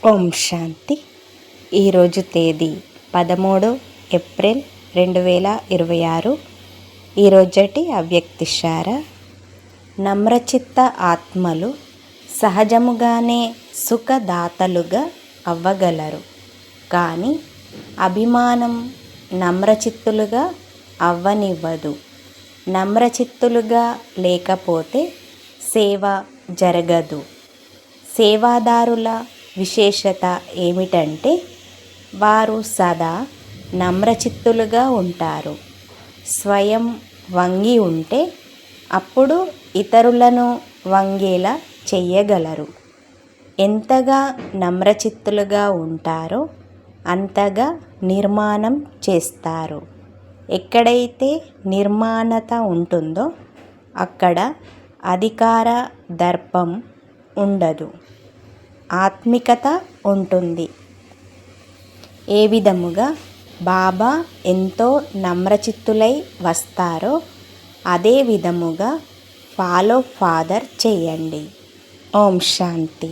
ఓం శాంతి. ఈరోజు తేదీ 13 ఏప్రిల్ 2026. ఈరోజటి అవ్యక్తిశార. నమ్రచిత్త ఆత్మలు సహజముగానే సుఖదాతలుగా అవ్వగలరు, కానీ అభిమానం నమ్రచిత్తులుగా అవ్వనివ్వదు. నమ్రచిత్తులుగా లేకపోతే సేవ జరగదు. సేవాదారుల విశేషత ఏమిటంటే వారు సదా నమ్రచిత్తులుగా ఉంటారు. స్వయం వంగి ఉంటే అప్పుడు ఇతరులను వంగేలా చెయ్యగలరు. ఎంతగా నమ్రచిత్తులుగా ఉంటారో అంతగా నిర్మాణం చేస్తారు. ఎక్కడైతే నిర్మాణత ఉంటుందో అక్కడ అధికార దర్పం ఉండదు, ఆత్మికత ఉంటుంది. ఏ విధముగా బాబా ఎంతో నమ్రచిత్తులై వస్తారో అదే విధముగా ఫాలో ఫాదర్ చేయండి. ఓం శాంతి.